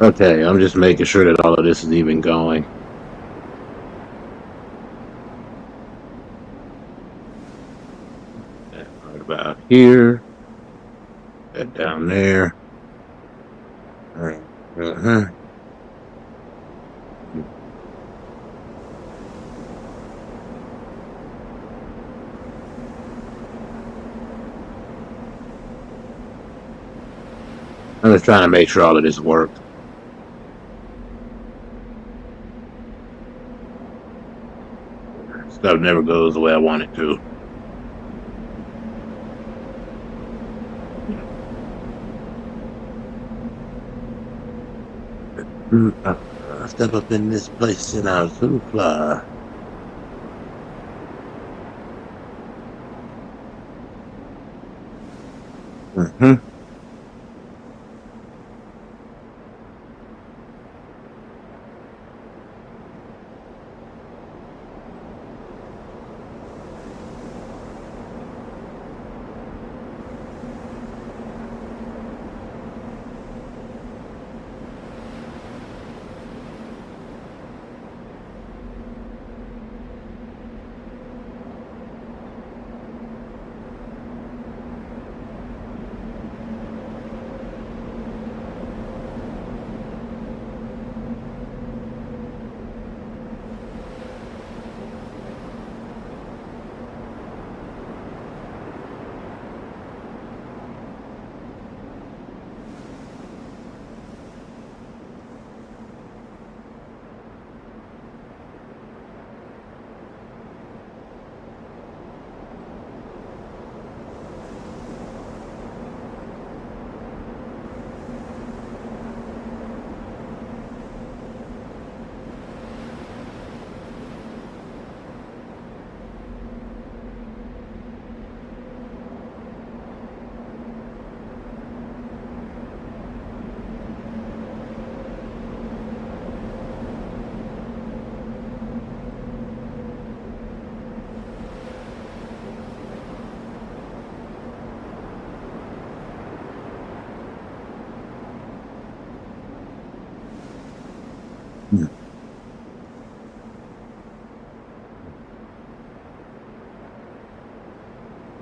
Okay, I'm just making sure that all of this is even going. Right about here, that down there. Uh-huh. I'm just trying to make sure all of this works. Stuff never goes the way I want it to. Step up in this place and I'll soon fly. Mm-hmm.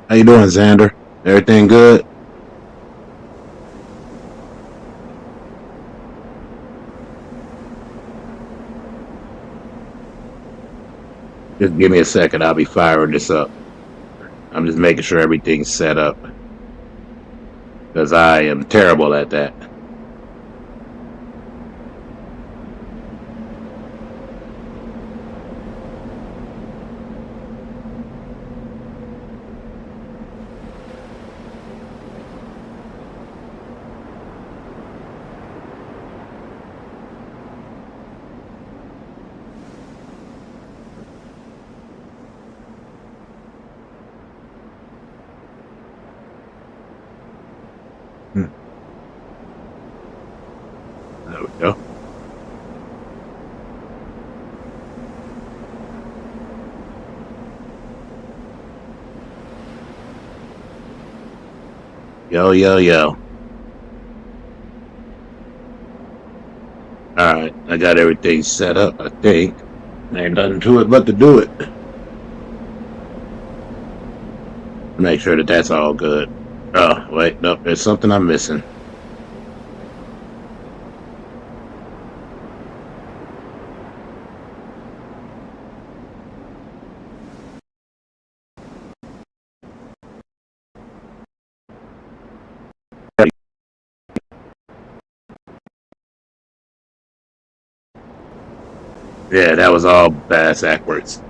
How you doing, Xander? Everything good? Just give me a second. I'll be firing this up. I'm just making sure everything's set up because I am terrible at that. Hmm. There we go. Yo, yo, yo. All right, I got everything set up. I think ain't nothing to it but to do it. Make sure that that's all good. Oh, wait, no, there's something I'm missing. Yeah, that was all backwards.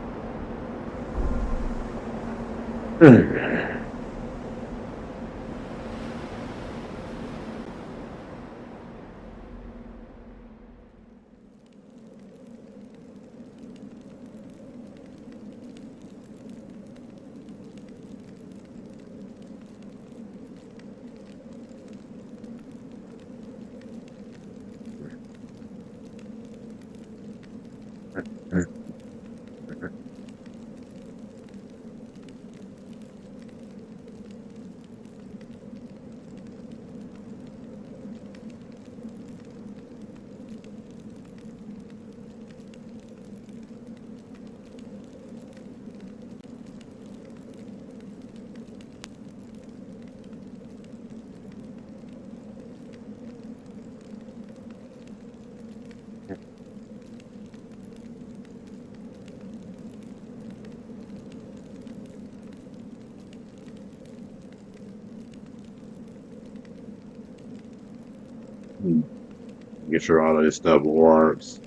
Get sure all of this stuff works.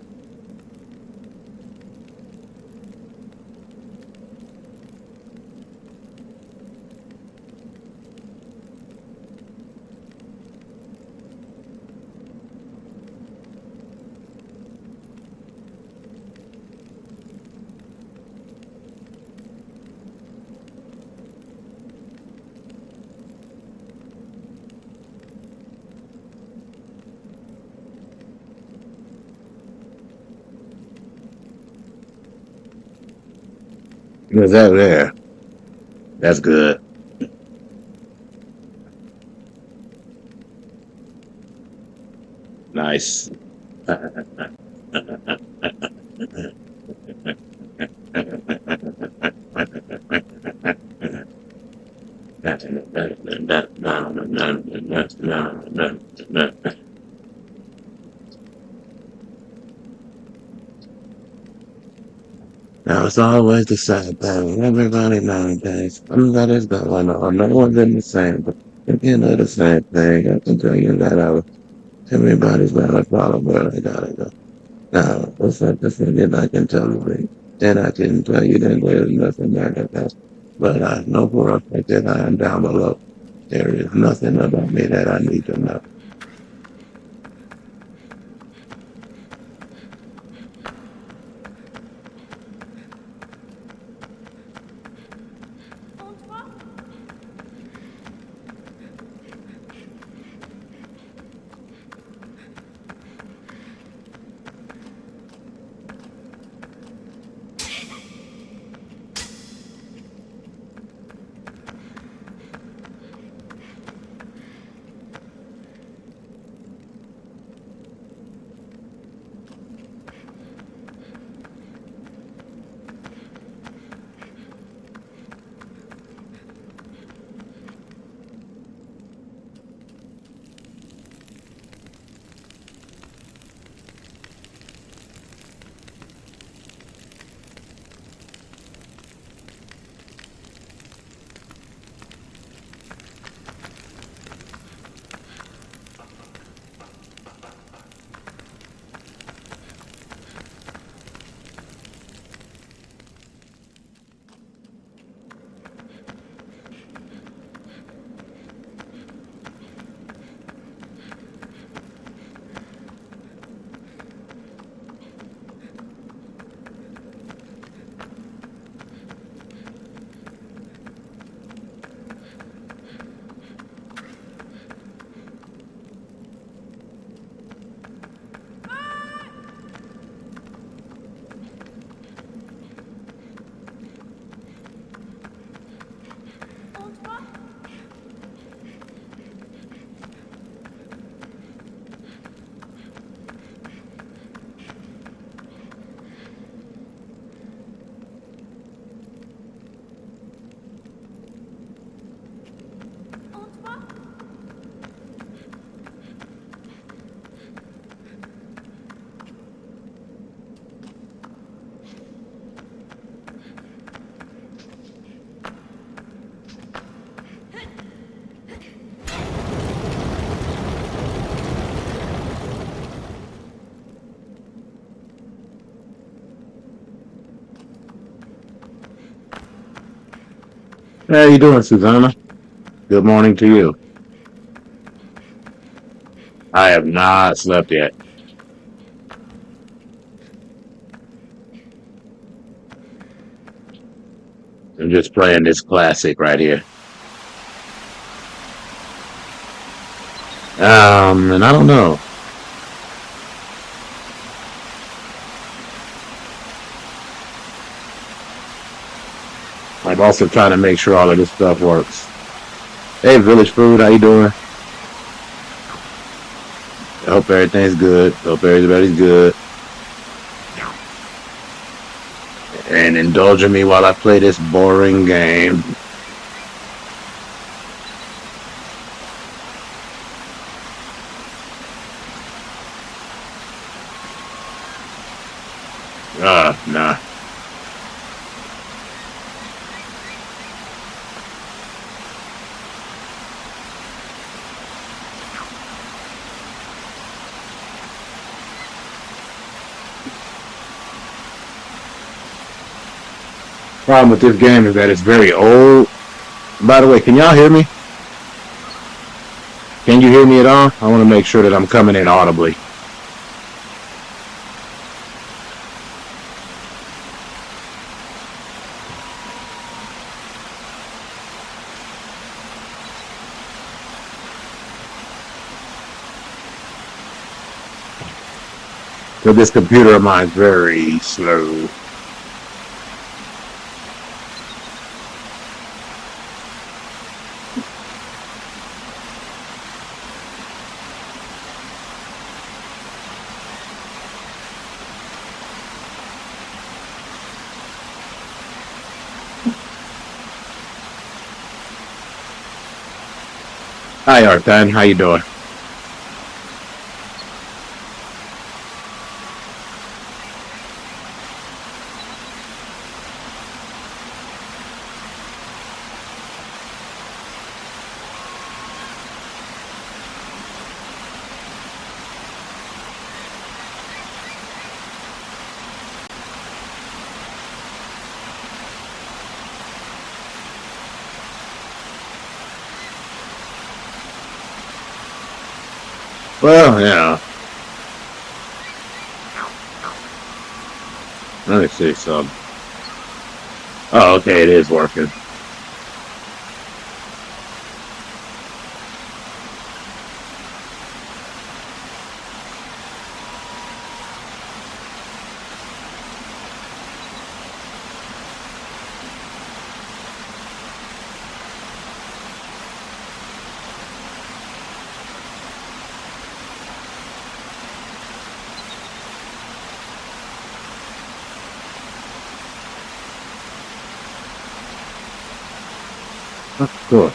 What's that there? That's good. Nice. Now it's always the same thing. Everybody nowadays, somebody's going on. No one's in the same, but you know the same thing. I can tell you that everybody's got a problem where they gotta go. Now, what's that the thing that I can tell you? Then I can tell you that there's nothing there that has. But I know for a fact that I am down below. There is nothing about me that I need to know. How you doing, Susanna? Good morning to you. I have not slept yet. I'm just playing this classic right here. And I don't know. I'm also trying to make sure all of this stuff works. Hey, Village Food, how you doing? I hope everything's good. Hope everybody's good. And indulging me while I play this boring game. Nah. Problem with this game is that it's very old. By the way, can y'all hear me? Can you hear me at all? I want to make sure that I'm coming in audibly. So this computer of mine is very slow. Hi, Arthur. How you doing? Well, yeah. Let me see some. Oh, okay, it is working. Cool.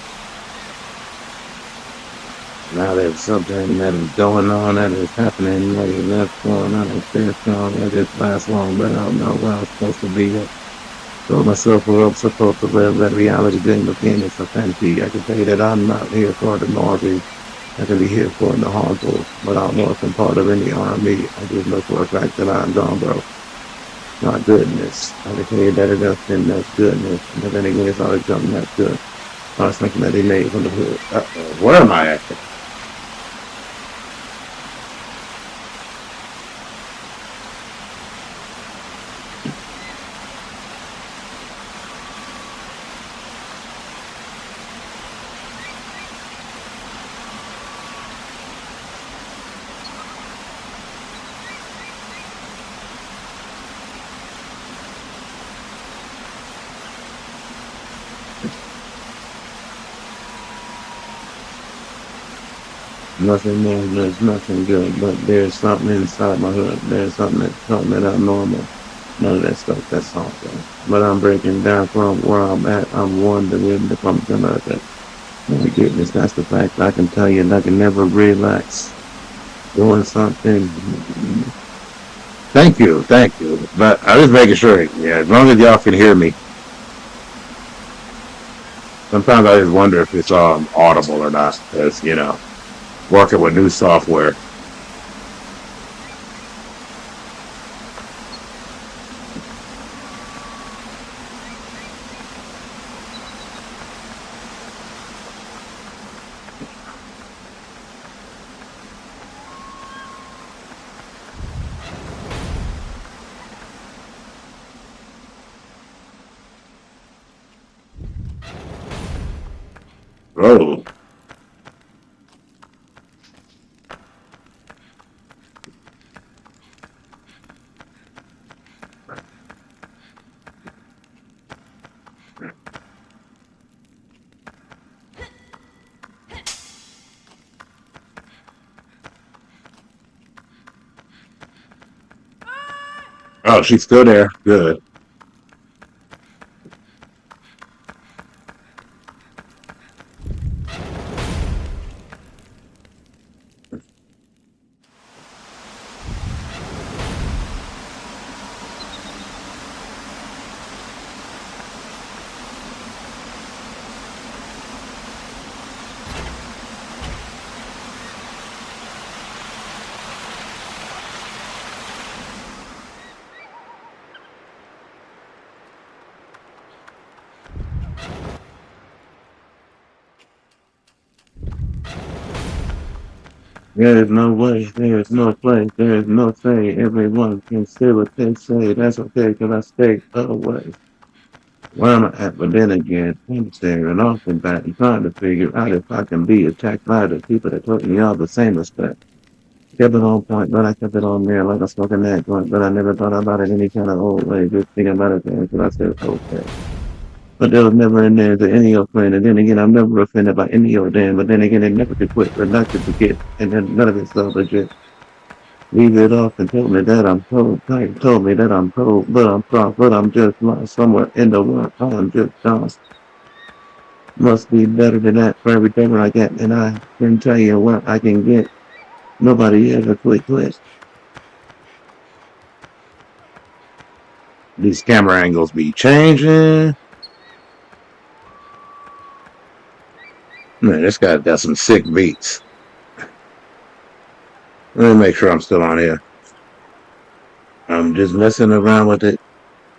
Now there's something that is going on that is happening, whether that's going on, it's this long, or this last long, but I don't know where I'm supposed to be. Told myself where I'm supposed to live, that reality didn't again, it's a fantasy. I can tell you that I'm not here for the noisy. I can be here for the harmful, but I don't know if I'm part of any army. I just know for a fact that I'm gone, bro. Not goodness. I can tell you that it's nothing that's goodness. But then again, it's always something that's good. I was thinking that they made from the hood. Where am I at? Nothing more, there's nothing good, but there's something inside my hood. There's something that abnormal. None of that stuff, that's awesome. But I'm breaking down from where I'm at. I'm one that will become America. My goodness, that's the fact. I can tell you, and I can never relax doing something. Thank you, thank you. But I was making sure, yeah, as long as y'all can hear me. Sometimes I just wonder if it's audible or not, because, working with new software. Oh, oh, she's still there. Good. There is no way, there is no place, there is no say. Everyone can say what they say. That's okay, cause I stay away. Where am I at? But then again, I'm staring off the bat and trying to figure out if I can be attacked by the people that taught me all the same respect. Kept it on point, but I kept it on there like a smoking that joint, but I never thought about it any kind of old way. Just thinking about it then, cause I said, okay. But there was never an end to any old friend. And then again, I'm never offended by any old damn. But then again, they never could quit or not to forget. And then none of it's so legit. Leave it off and told me that I'm cold. Tight told me that I'm cold, but I'm soft, but I'm just lost somewhere in the world. I'm just lost. Must be better than that for every favor I get. And I can tell you what I can get. Nobody ever quit. These camera angles be changing. Man, this guy got some sick beats. Let me make sure I'm still on here. I'm just messing around with it.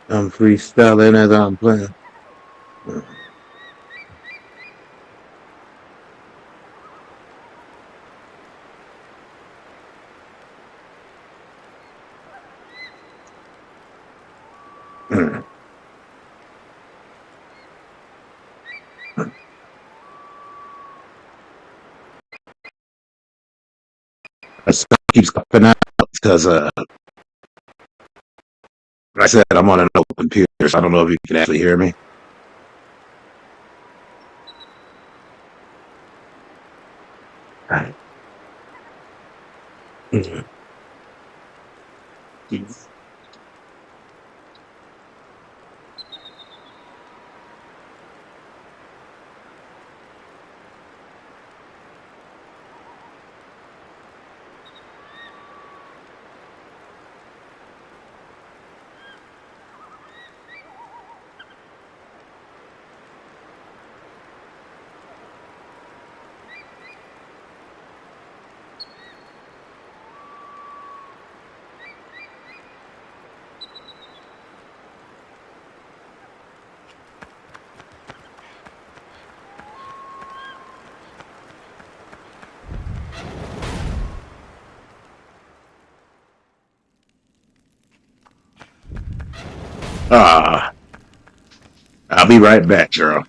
I'm freestyling as I'm playing. The stuff keeps popping out because, like I said, I'm on an open computer, so I don't know if you can actually hear me. Ah, I'll be right back, girl.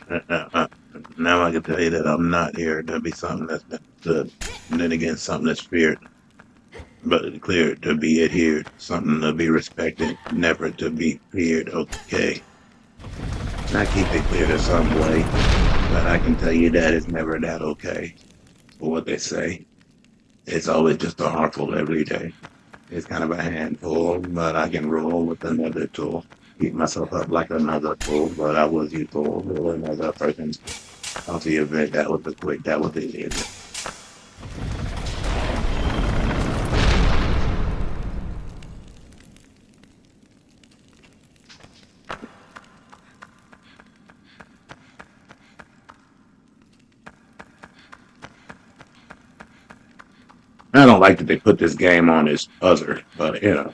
Now I can tell you that I'm not here. There'll be something that's good. And then again, something that's feared, but clear to be adhered. Something to be respected, never to be feared. Okay. I keep it clear to some way, but I can tell you that it's never that okay. For what they say, it's always just a harmful every day. It's kind of a handful, but I can roll with another tool. Keep myself up like another tool, but I was useful with another person. I'll see you event. That was the quick, that was the easy. I don't like that they put this game on as other, but you know.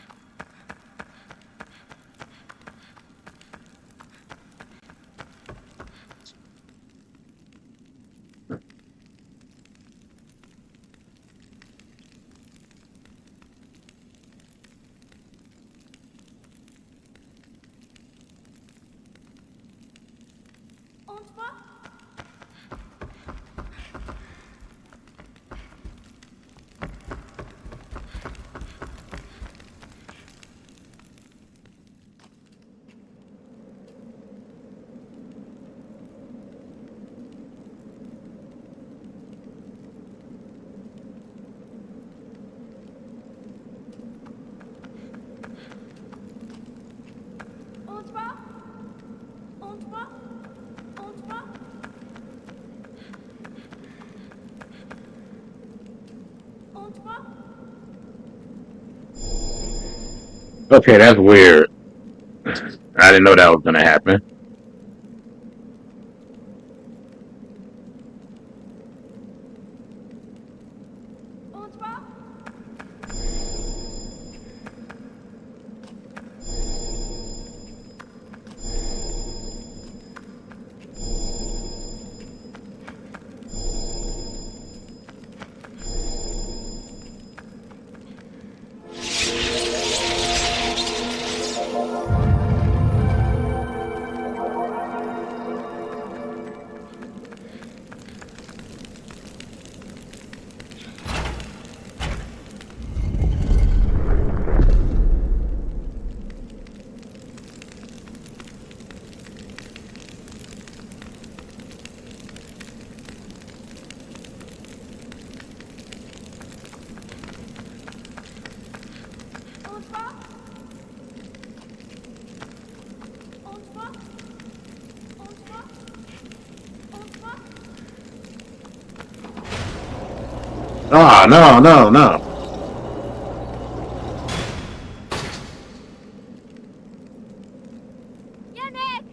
Okay, that's weird. I didn't know that was gonna happen. Oh, no, no, no. Janek!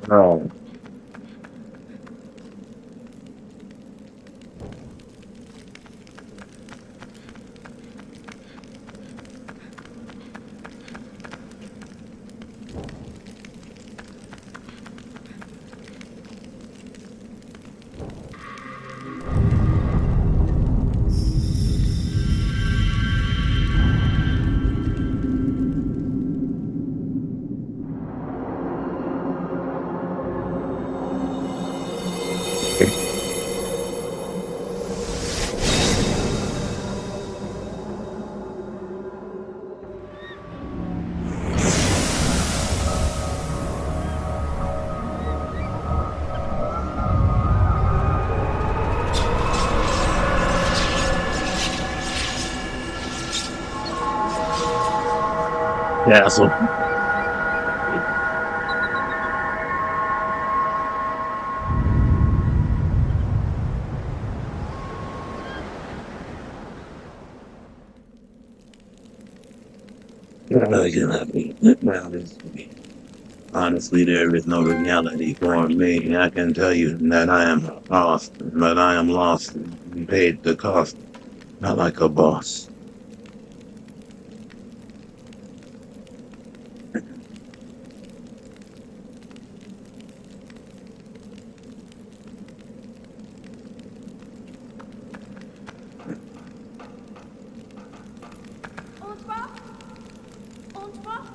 No. Castle. Honestly, there is no reality for me. I can tell you that I am lost, but I am lost and paid the cost, not like a boss. Und was? Und was?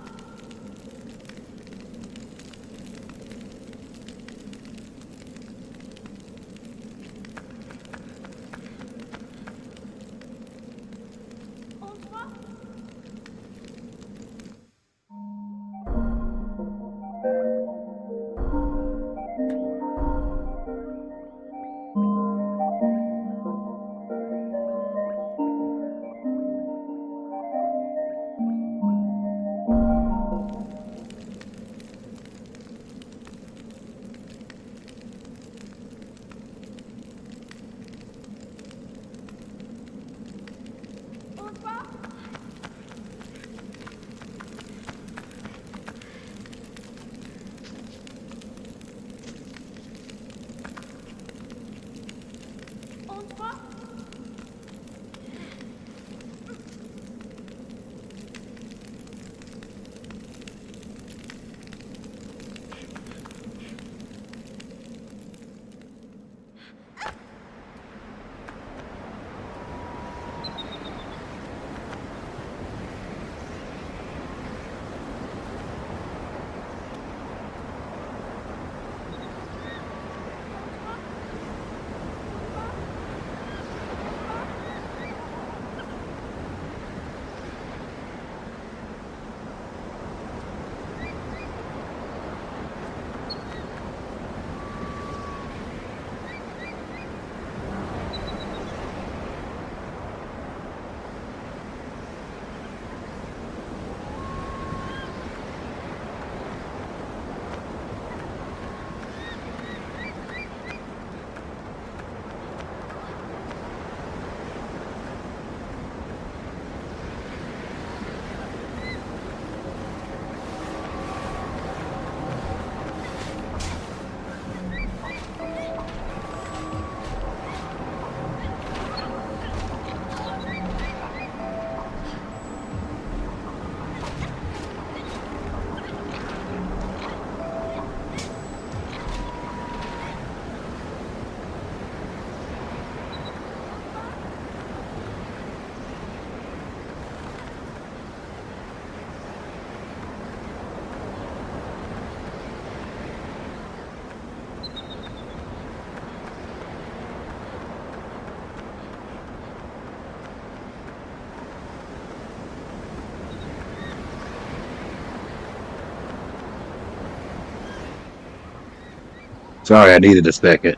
Sorry, I needed a second.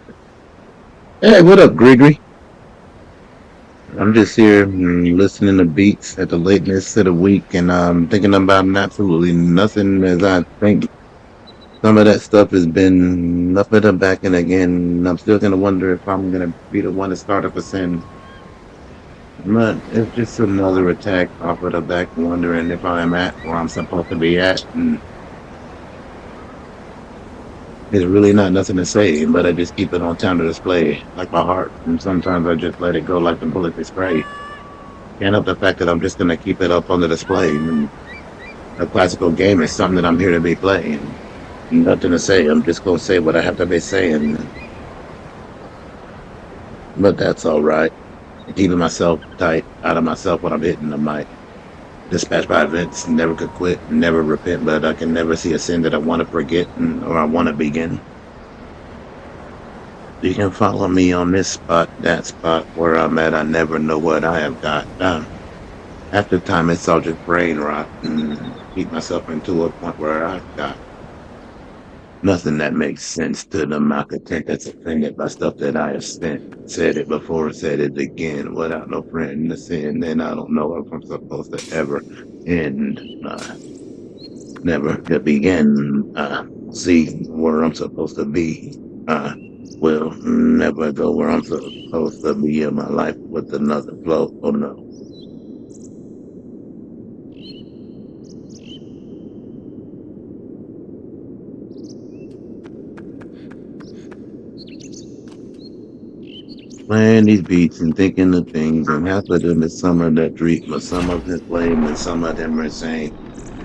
Hey, what up, Gregory? I'm just here listening to beats at the lateness of the week, and thinking about absolutely nothing as I think some of that stuff has been up and back and again. I'm still gonna wonder if I'm gonna be the one to start up a sin. But it's just another attack off of the back, wondering if I'm at where I'm supposed to be at. And it's really not nothing to say, but I just keep it on town to display, like my heart. And sometimes I just let it go like the bullet they spray. Can't help the fact that I'm just gonna keep it up on the display. And a classical game is something that I'm here to be playing. Nothing to say. I'm just gonna say what I have to be saying. But that's all right. Keeping myself tight out of myself when I'm hitting the mic. Dispatched by events, never could quit, never repent, but I can never see a sin that I want to forget or I want to begin. You can follow me on this spot, that spot where I'm at. I never know what I have got. After time, it's all just brain rot and keep myself into a point where I've got nothing that makes sense to the malcontent that's offended by stuff that I have spent. Said it before, said it again, without no friend to sin. Then I don't know if I'm supposed to ever end. Never to begin. See where I'm supposed to be. Uh, will never go where I'm supposed to be in my life with another flow. Oh no. Playing these beats and thinking of things, and half of them is some of that dream, but some of them blame, and some of them are saying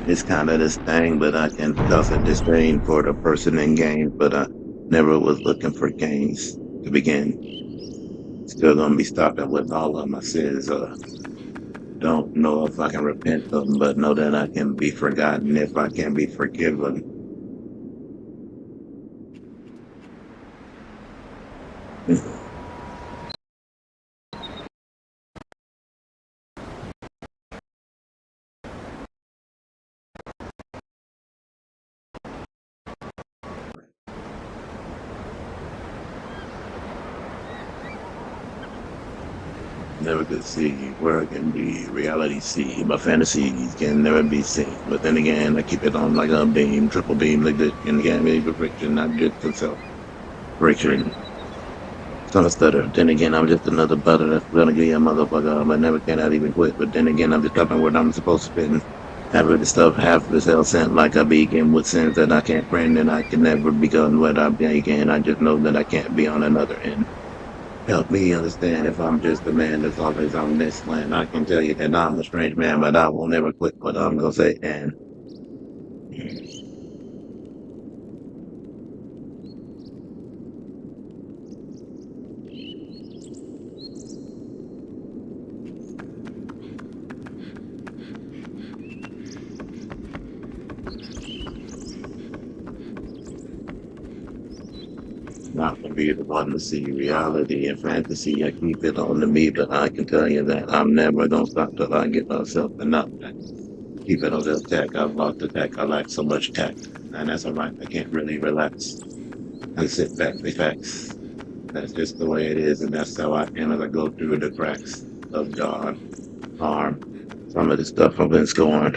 it's kind of this thing, but I can toss a disdain for the person in games, but I never was looking for gains to begin. Still gonna be stopping with all of my sins. Don't know if I can repent of them, but know that I can be forgotten if I can be forgiven. Never could see where it can be. Reality see. My fantasies can never be seen. But then again, I keep it on like a beam, triple beam, like that. And again, maybe friction, not just the self. Friction. It's not a stutter. Then again, I'm just another butter that's gonna give you a motherfucker. But never cannot even quit. But then again, I'm just stopping where I'm supposed to spend. Half of the stuff, half of this hell sent like I begin with sins that I can't friend and I can never become what I begin. I just know that I can't be on another end. Help me understand if I'm just a man that's always on this land. I can tell you that I'm a strange man, but I will never quit what I'm gonna say. And not to be the one to see reality and fantasy. I keep it on to me, but I can tell you that I'm never gonna stop till I get myself enough. Keep it on this tack. I've lost the tack. I lack so much tact, and that's all right. I can't really relax and sit back. Relax. That's just the way it is, and that's how I am as I go through the cracks of God, harm, some of the stuff I've been scorned.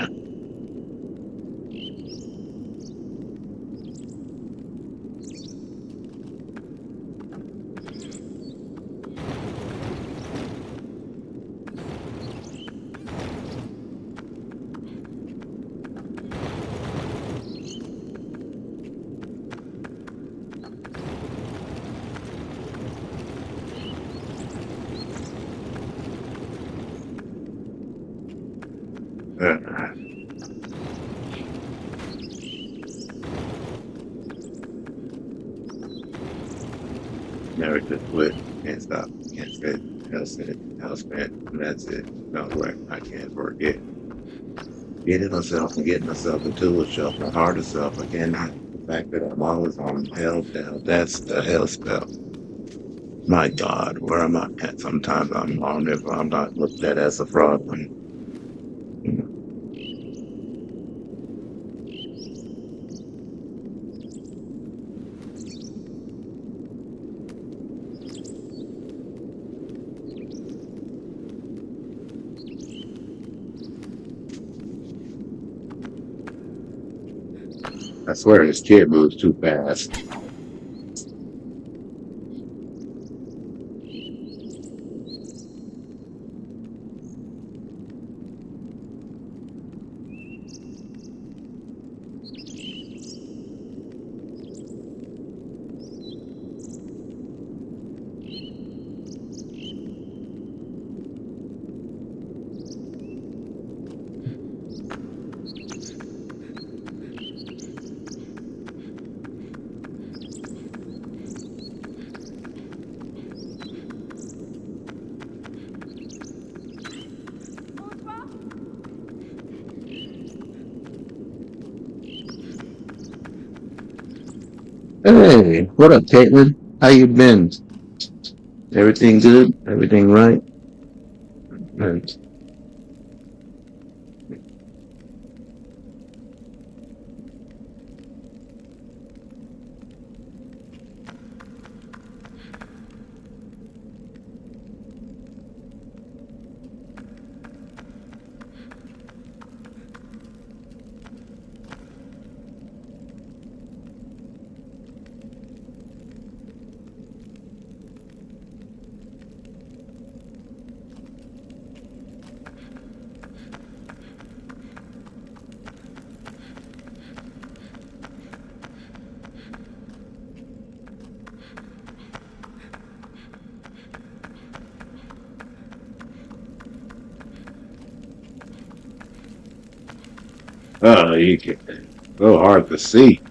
Never could quit, can't stop, can't fit, hell spent, and that's it. Don't work, I can't forget. Getting myself and getting myself into a shelf, my harder self, I cannot. The fact that I'm always on hell down, that's the hell spell. My God, where am I at? Sometimes I'm on if I'm not looked at as a fraud. I swear this kid moves too fast. On se va? Hey, what up, Caitlin? How you been? Everything good? Everything right? Man, you can so hard to see.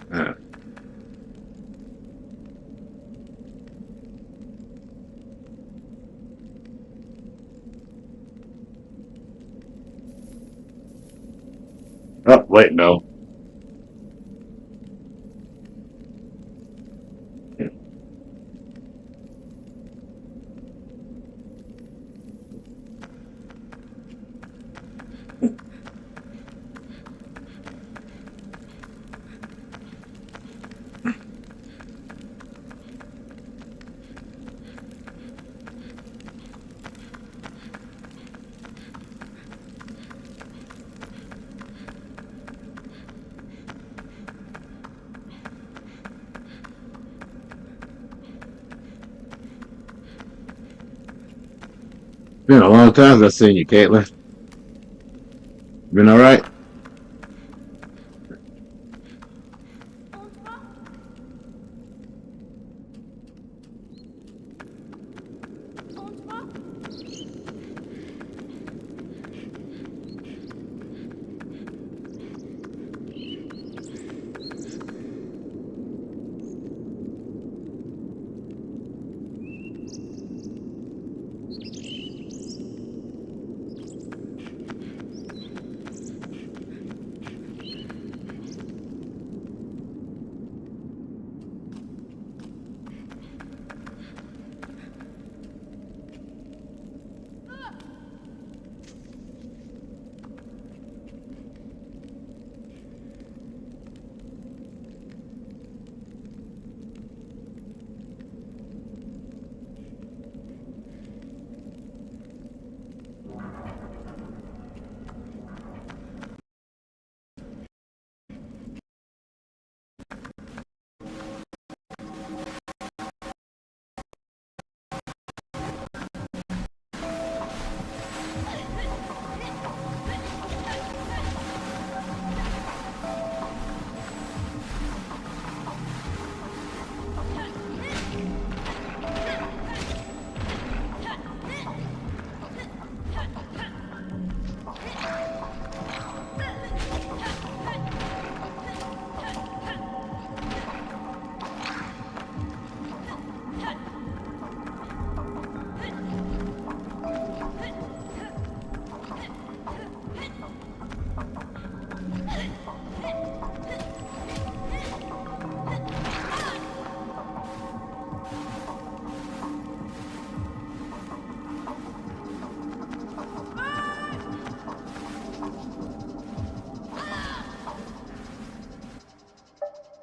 Uh, oh, wait, no. Been a long time since I've seen you, Caitlin. Been all right? On se va? On se va?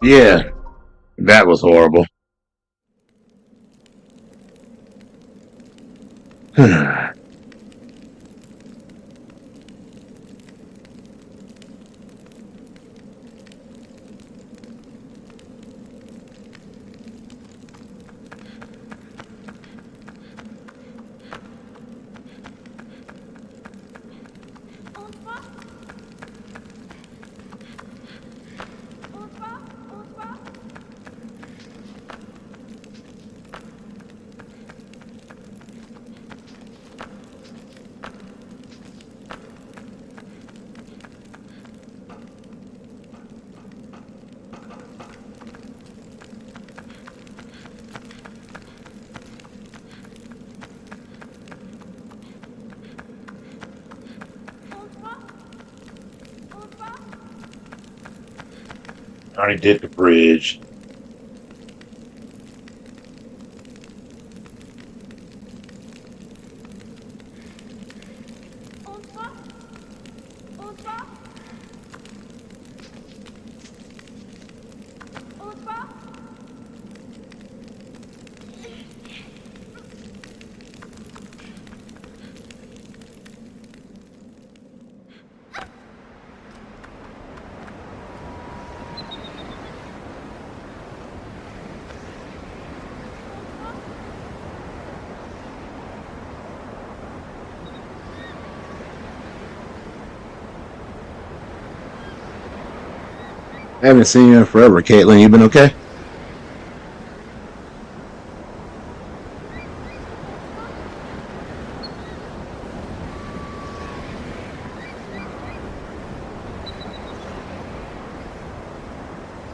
Yeah, that was horrible. On se voit? On se voit? On se voit? On se voit? On se voit? I already did the bridge. On se voit? On se voit? On se voit? I haven't seen you in forever, Caitlin. You been okay?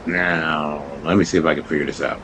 Now, let me see if I can figure this out.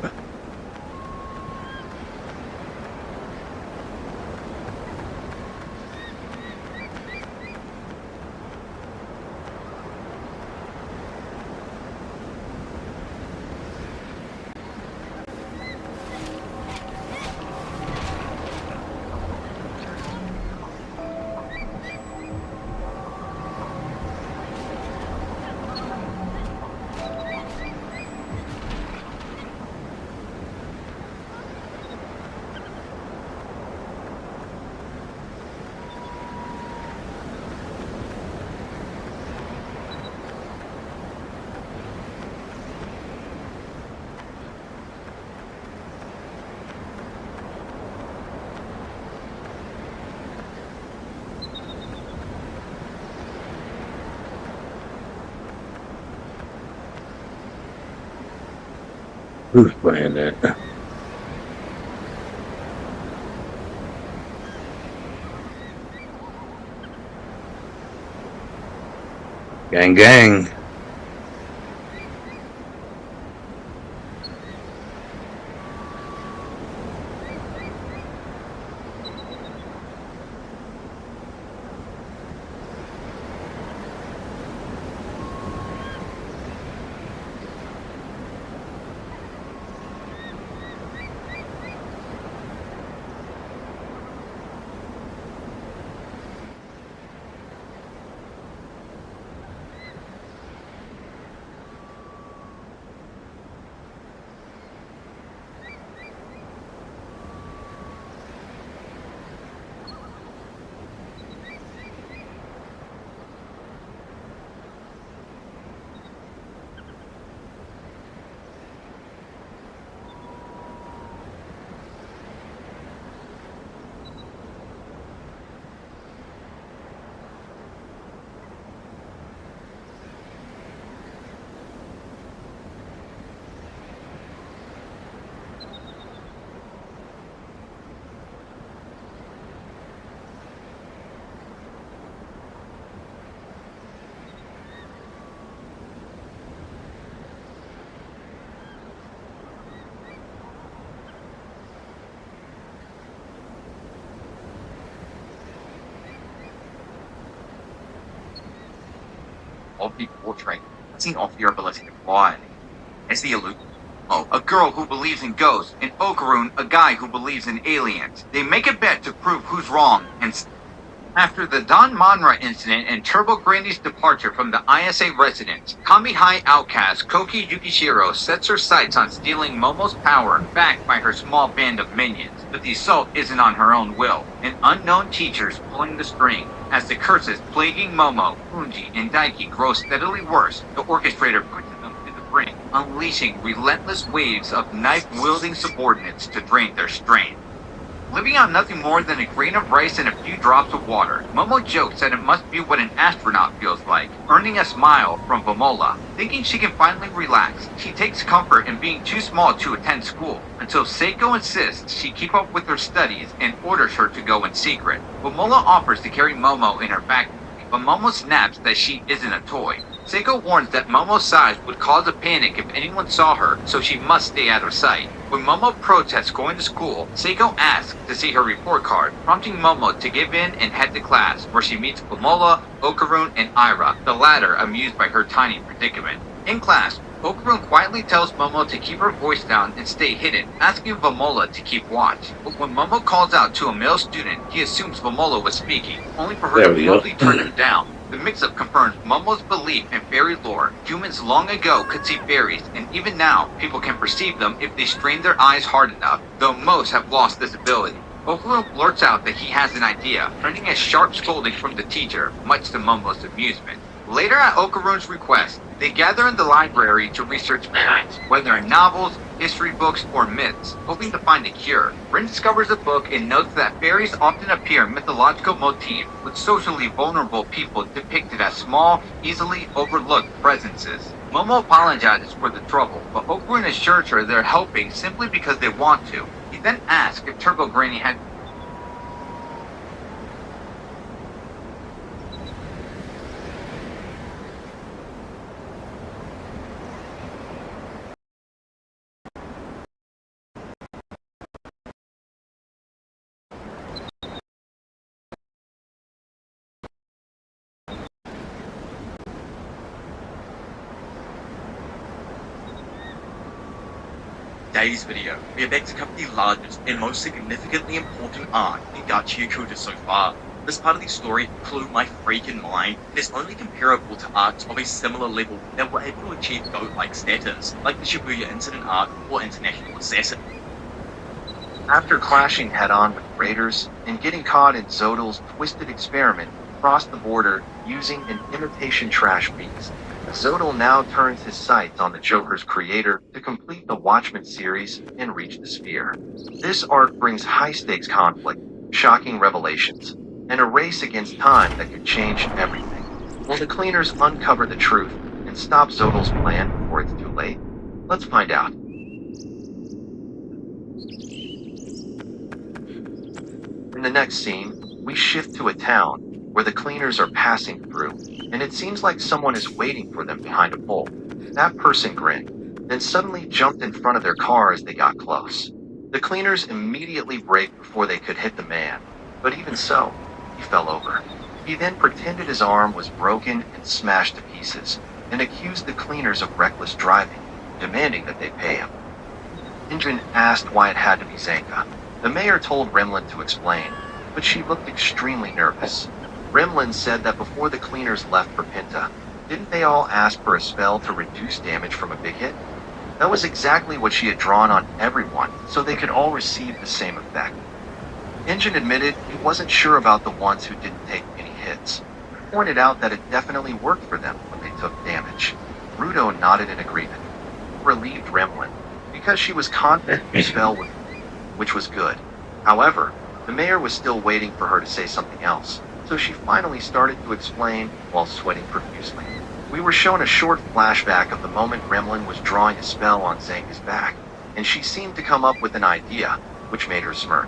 Who's playing that? Gang, gang. Of the portrait, seen off your ability to fly. As the illusion. Oh, a girl who believes in ghosts, and Okaroon, a guy who believes in aliens. They make a bet to prove who's wrong, and After the Don Monra incident and Turbo Granny's departure from the ISA residence, Kami High outcast Koki Yukishiro sets her sights on stealing Momo's power backed by her small band of minions. But the assault isn't on her own will, and unknown teachers pulling the string. As the curses plaguing Momo, Unji, and Daiki grow steadily worse, the orchestrator pushes them to the brink, unleashing relentless waves of knife-wielding subordinates to drain their strength. Living on nothing more than a grain of rice and a few drops of water, Momo jokes that it must be what an astronaut feels like, earning a smile from Vomola. Thinking she can finally relax, she takes comfort in being too small to attend school, until Seiko insists she keep up with her studies and orders her to go in secret. Vomola offers to carry Momo in her backpack, but Momo snaps that she isn't a toy. Seiko warns that Momo's size would cause a panic if anyone saw her, so she must stay out of sight. When Momo protests going to school, Seiko asks to see her report card, prompting Momo to give in and head to class, where she meets Vomola, Okarun, and Ira, the latter amused by her tiny predicament. In class, Okarun quietly tells Momo to keep her voice down and stay hidden, asking Vomola to keep watch. But when Momo calls out to a male student, he assumes Vomola was speaking, only for her to promptly turn him down. The mix-up confirms Momo's belief in fairy lore. Humans long ago could see fairies, and even now, people can perceive them if they strain their eyes hard enough, though most have lost this ability. Okarun blurts out that he has an idea, earning a sharp scolding from the teacher, much to Momo's amusement. Later at Okarun's request, they gather in the library to research fairies, whether in novels, history books, or myths, hoping to find a cure. Rin discovers a book and notes that fairies often appear in mythological motifs, with socially vulnerable people depicted as small, easily overlooked presences. Momo apologizes for the trouble, but Okarun assures her they're helping simply because they want to. He then asks if Turbo Granny had today's video, we are back to cover the largest and most significantly important arc in Gachiakuta so far. This part of the story blew my freaking mind. It is only comparable to arcs of a similar level that were able to achieve GOAT-like status, like the Shibuya Incident arc or International Assassin. After clashing head-on with raiders and getting caught in Zodal's twisted experiment across the border using an imitation trash beast, Zodal now turns his sights on the Joker's creator to complete the Watchmen series and reach the sphere. This arc brings high-stakes conflict, shocking revelations, and a race against time that could change everything. Will the cleaners uncover the truth and stop Zodal's plan before it's too late? Let's find out. In the next scene, we shift to a town where the cleaners are passing through, and it seems like someone is waiting for them behind a pole. That person grinned, then suddenly jumped in front of their car as they got close. The cleaners immediately braked before they could hit the man, but even so, he fell over. He then pretended his arm was broken and smashed to pieces, and accused the cleaners of reckless driving, demanding that they pay him. Injin asked why it had to be Zanka. The mayor told Remlin to explain, but she looked extremely nervous. Remlin said that before the cleaners left for Pinta, didn't they all ask for a spell to reduce damage from a big hit? That was exactly what she had drawn on everyone, so they could all receive the same effect. Injin admitted he wasn't sure about the ones who didn't take any hits. He pointed out that it definitely worked for them when they took damage. Rudo nodded in agreement. He relieved Remlin, because she was confident the spell would, which was good. However, the mayor was still waiting for her to say something else, so she finally started to explain while sweating profusely. We were shown a short flashback of the moment Remlin was drawing a spell on Zanka's back, and she seemed to come up with an idea, which made her smirk.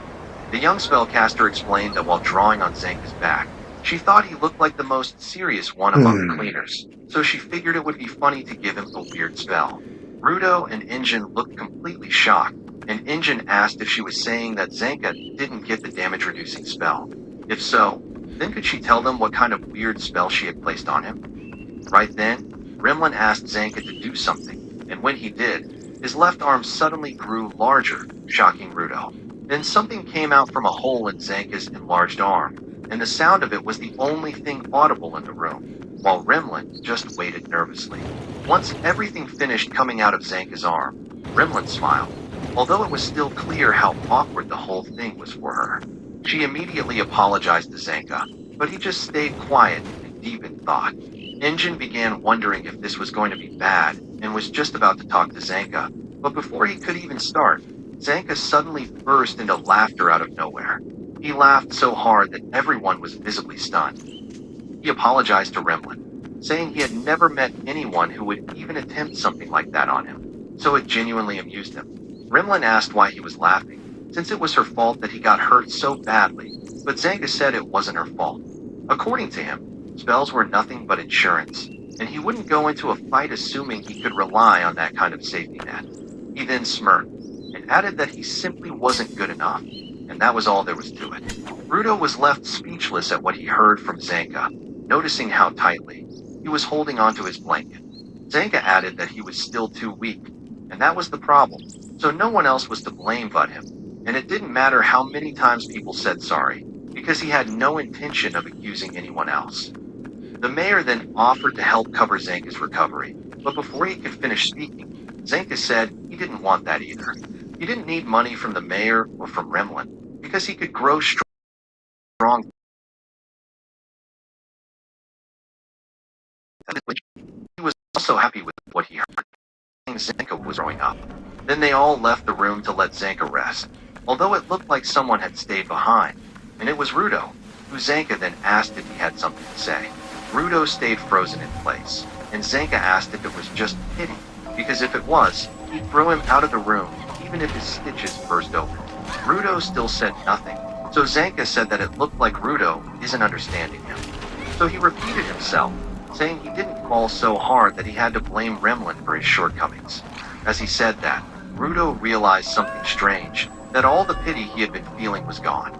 The young spellcaster explained that while drawing on Zanka's back, she thought he looked like the most serious one among the cleaners, so she figured it would be funny to give him a weird spell. Rudo and Injin looked completely shocked, and Injin asked if she was saying that Zanka didn't get the damage-reducing spell. If so, then could she tell them what kind of weird spell she had placed on him? Right then, Remlin asked Zanka to do something, and when he did, his left arm suddenly grew larger, shocking Rudo. Then something came out from a hole in Zanka's enlarged arm, and the sound of it was the only thing audible in the room, while Remlin just waited nervously. Once everything finished coming out of Zanka's arm, Remlin smiled, although it was still clear how awkward the whole thing was for her. She immediately apologized to Zanka, but he just stayed quiet and deep in thought. Engine began wondering if this was going to be bad and was just about to talk to Zanka, but before he could even start, Zanka suddenly burst into laughter out of nowhere. He laughed so hard that everyone was visibly stunned. He apologized to Remlin, saying he had never met anyone who would even attempt something like that on him, so it genuinely amused him. Remlin asked why he was laughing, since it was her fault that he got hurt so badly, but Zanka said it wasn't her fault. According to him, spells were nothing but insurance, and he wouldn't go into a fight assuming he could rely on that kind of safety net. He then smirked, and added that he simply wasn't good enough, and that was all there was to it. Rudo was left speechless at what he heard from Zanka, noticing how tightly he was holding onto his blanket. Zanka added that he was still too weak, and that was the problem, so no one else was to blame but him, and it didn't matter how many times people said sorry, because he had no intention of accusing anyone else. The mayor then offered to help cover Zanka's recovery, but before he could finish speaking, Zanka said he didn't want that either. He didn't need money from the mayor or from Remlin, because he could grow strong. He was also happy with what he heard. Zanka was growing up. Then they all left the room to let Zanka rest, although it looked like someone had stayed behind, and it was Rudo, who Zanka then asked if he had something to say. Rudo stayed frozen in place, and Zanka asked if it was just pity, because if it was, he'd throw him out of the room, even if his stitches burst open. Rudo still said nothing, so Zanka said that it looked like Rudo isn't understanding him. So he repeated himself, saying he didn't fall so hard that he had to blame Remlin for his shortcomings. As he said that, Rudo realized something strange, that all the pity he had been feeling was gone.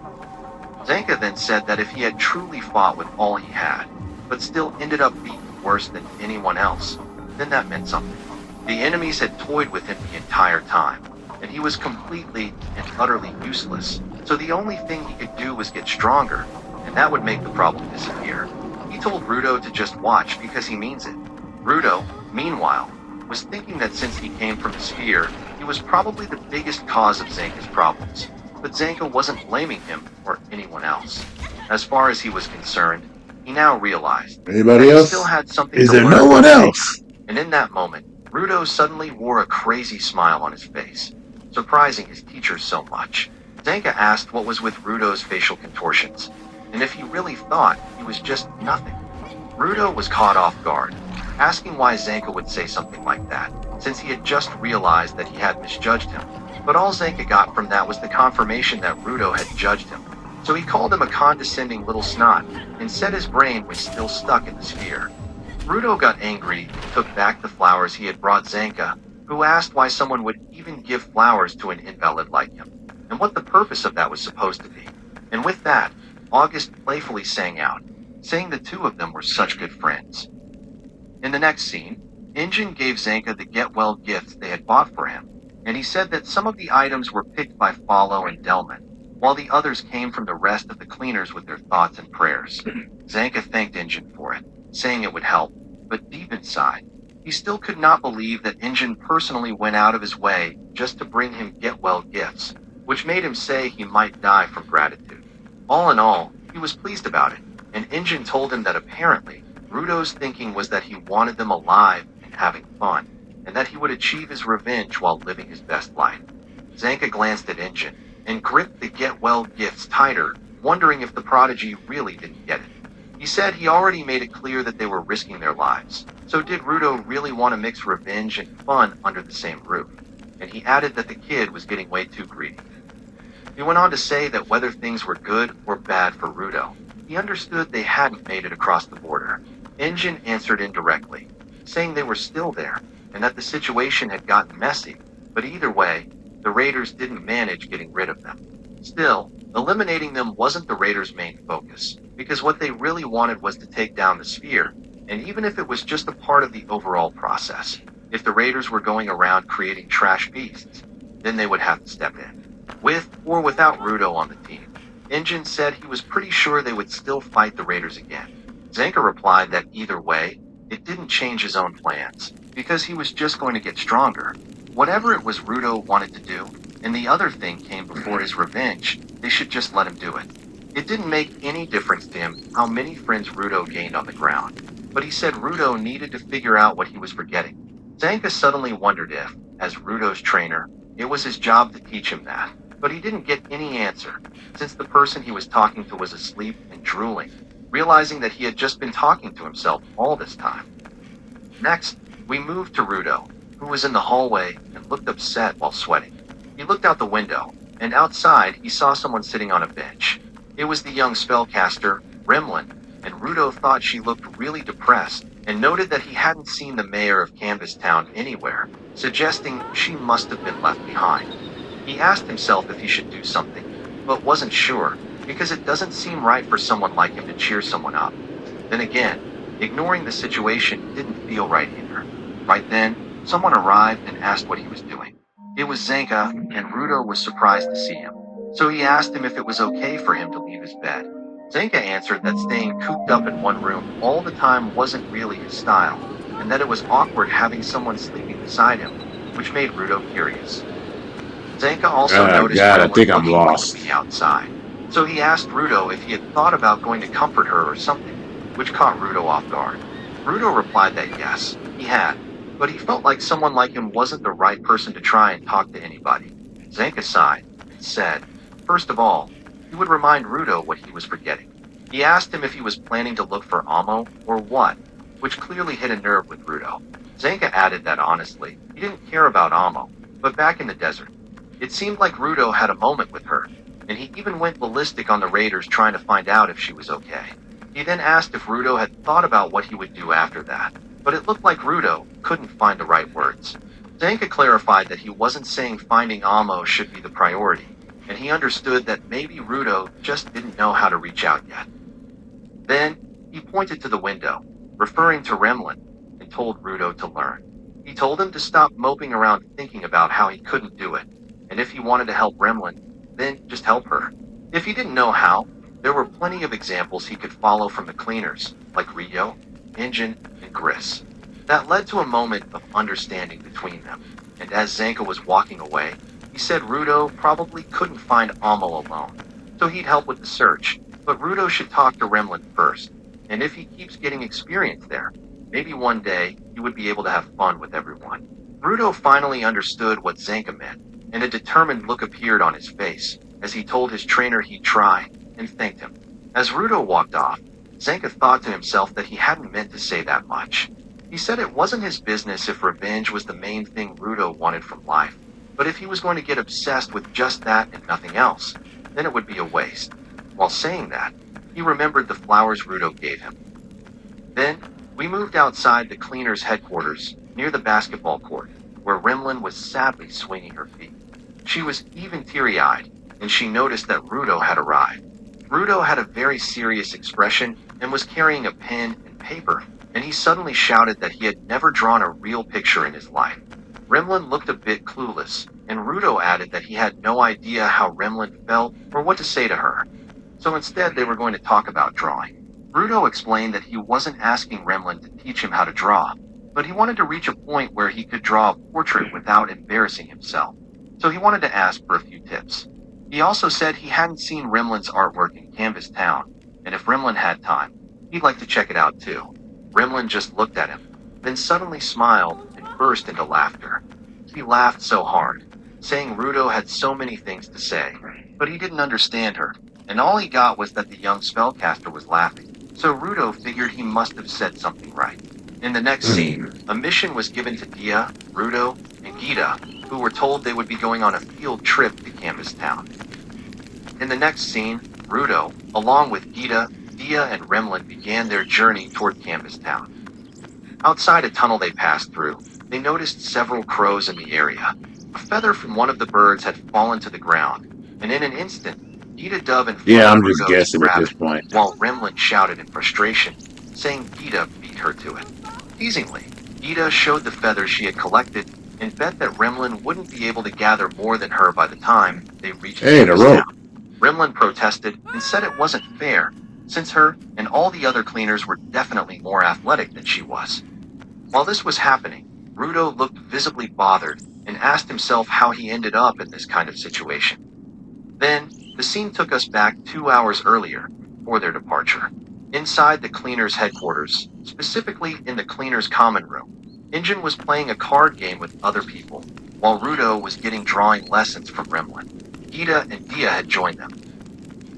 Zanka then said that if he had truly fought with all he had, but still ended up being worse than anyone else, then that meant something. The enemies had toyed with him the entire time, and he was completely and utterly useless, so the only thing he could do was get stronger, and that would make the problem disappear. He told Rudo to just watch because he means it. Rudo, meanwhile, was thinking that since he came from the sphere, he was probably the biggest cause of Zanka's problems, but Zanka wasn't blaming him or anyone else. As far as he was concerned, he now realized Anybody that he else? still had something Is to there learn no from one Zanka. else? And in that moment, Rudo suddenly wore a crazy smile on his face, surprising his teachers so much. Zanka asked what was with Rudo's facial contortions, and if he really thought he was just nothing. Rudo was caught off guard, asking why Zanka would say something like that, since he had just realized that he had misjudged him. But all Zanka got from that was the confirmation that Rudo had judged him. So he called him a condescending little snot, and said his brain was still stuck in the sphere. Rudo got angry and took back the flowers he had brought Zanka, who asked why someone would even give flowers to an invalid like him, and what the purpose of that was supposed to be. And with that, August playfully sang out, saying the two of them were such good friends. In the next scene, Injin gave Zanka the get-well gifts they had bought for him, and he said that some of the items were picked by Follow and Delman, while the others came from the rest of the cleaners with their thoughts and prayers. Zanka thanked Injin for it, saying it would help, but deep inside, he still could not believe that Injin personally went out of his way just to bring him get-well gifts, which made him say he might die from gratitude. All in all, he was pleased about it, and Injin told him that apparently, Rudo's thinking was that he wanted them alive and having fun, and that he would achieve his revenge while living his best life. Zanka glanced at Injin, and gripped the get-well gifts tighter, wondering if the prodigy really didn't get it. He said he already made it clear that they were risking their lives, so did Rudo really want to mix revenge and fun under the same roof? And he added that the kid was getting way too greedy. He went on to say that whether things were good or bad for Rudo, he understood they hadn't made it across the border. Injin answered indirectly, saying they were still there, and that the situation had gotten messy, but either way, the raiders didn't manage getting rid of them. Still, eliminating them wasn't the raiders' main focus, because what they really wanted was to take down the sphere, and even if it was just a part of the overall process, if the raiders were going around creating trash beasts, then they would have to step in. With or without Rudo on the team, Engine said he was pretty sure they would still fight the raiders again. Zanka replied that either way, it didn't change his own plans, because he was just going to get stronger. Whatever it was Rudo wanted to do, and the other thing came before his revenge, they should just let him do it. It didn't make any difference to him how many friends Rudo gained on the ground, but he said Rudo needed to figure out what he was forgetting. Zanka suddenly wondered if, as Rudo's trainer, it was his job to teach him that, but he didn't get any answer, since the person he was talking to was asleep and drooling, realizing that he had just been talking to himself all this time. Next, we moved to Rudo, who was in the hallway and looked upset while sweating. He looked out the window, and outside he saw someone sitting on a bench. It was the young spellcaster, Remlin, and Rudo thought she looked really depressed and noted that he hadn't seen the mayor of Canvas Town anywhere, suggesting she must have been left behind. He asked himself if he should do something, but wasn't sure, because it doesn't seem right for someone like him to cheer someone up. Then again, ignoring the situation didn't feel right either. Right then, someone arrived and asked what he was doing. It was Zanka, and Rudo was surprised to see him. So he asked him if it was okay for him to leave his bed. Zanka answered that staying cooped up in one room all the time wasn't really his style, and that it was awkward having someone sleeping beside him, which made Rudo curious. Zanka also noticed God, I Remlin think I'm looking like lost. to be outside. So he asked Rudo if he had thought about going to comfort her or something, which caught Rudo off guard. Rudo replied that yes, he had, but he felt like someone like him wasn't the right person to try and talk to anybody. Zanka sighed and said, first of all, he would remind Rudo what he was forgetting. He asked him if he was planning to look for Amo or what, which clearly hit a nerve with Rudo. Zanka added that honestly, he didn't care about Amo, but back in the desert. It seemed like Rudo had a moment with her, and he even went ballistic on the raiders trying to find out if she was okay. He then asked if Rudo had thought about what he would do after that, but it looked like Rudo couldn't find the right words. Zanka clarified that he wasn't saying finding Amo should be the priority, and he understood that maybe Rudo just didn't know how to reach out yet. Then, he pointed to the window, referring to Remlin, and told Rudo to learn. He told him to stop moping around thinking about how he couldn't do it, and if he wanted to help Remlin, then just help her. If he didn't know how, there were plenty of examples he could follow from the cleaners, like Rio, Engine, and Gris. That led to a moment of understanding between them, and as Zanka was walking away, he said Rudo probably couldn't find Amo alone, so he'd help with the search, but Rudo should talk to Remlin first, and if he keeps getting experience there, maybe one day he would be able to have fun with everyone. Rudo finally understood what Zanka meant, and a determined look appeared on his face as he told his trainer he'd try, and thanked him. As Rudo walked off, Zanka thought to himself that he hadn't meant to say that much. He said it wasn't his business if revenge was the main thing Rudo wanted from life, but if he was going to get obsessed with just that and nothing else, then it would be a waste. While saying that, he remembered the flowers Rudo gave him. Then, we moved outside the cleaner's headquarters, near the basketball court, where Remlin was sadly swinging her feet. She was even teary-eyed, and she noticed that Rudo had arrived. Rudo had a very serious expression and was carrying a pen and paper, and he suddenly shouted that he had never drawn a real picture in his life. Remlin looked a bit clueless, and Rudo added that he had no idea how Remlin felt or what to say to her. So instead they were going to talk about drawing. Rudo explained that he wasn't asking Remlin to teach him how to draw, but he wanted to reach a point where he could draw a portrait without embarrassing himself. So he wanted to ask for a few tips. He also said he hadn't seen Remlin's artwork in Canvas Town, and if Remlin had time, he'd like to check it out too. Remlin just looked at him, then suddenly smiled and burst into laughter. He laughed so hard, saying Rudo had so many things to say, but he didn't understand her, and all he got was that the young spellcaster was laughing. So Rudo figured he must have said something right. In the next scene, a mission was given to Dia, Rudo, and Gita, who were told they would be going on a field trip to Canvas Town. In the next scene, Rudo, along with Gita, Dia, and Remlin began their journey toward Canvas Town. Outside a tunnel they passed through, they noticed several crows in the area. A feather from one of the birds had fallen to the ground, and in an instant, Gita dove and Yeah, I'm just Rudo to guessing at grab this it, point. while Remlin shouted in frustration, saying Gita beat her to it. Teasingly, Gita showed the feather she had collected and bet that Remlin wouldn't be able to gather more than her by the time they reached Hey, the Canvas rope. Town. Remlin protested and said it wasn't fair, since her and all the other cleaners were definitely more athletic than she was. While this was happening, Rudo looked visibly bothered and asked himself how he ended up in this kind of situation. Then, the scene took us back 2 hours earlier, for their departure. Inside the cleaners' headquarters, specifically in the cleaners' common room, Injun was playing a card game with other people, while Rudo was getting drawing lessons from Remlin. Gita and Dia had joined them.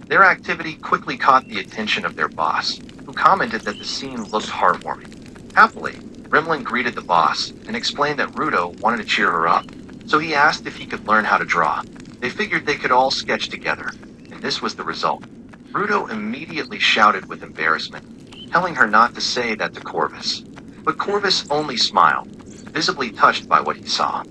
Their activity quickly caught the attention of their boss, who commented that the scene looked heartwarming. Happily, Remlin greeted the boss and explained that Rudo wanted to cheer her up, so he asked if he could learn how to draw. They figured they could all sketch together, and this was the result. Rudo immediately shouted with embarrassment, telling her not to say that to Corvus. But Corvus only smiled, visibly touched by what he saw.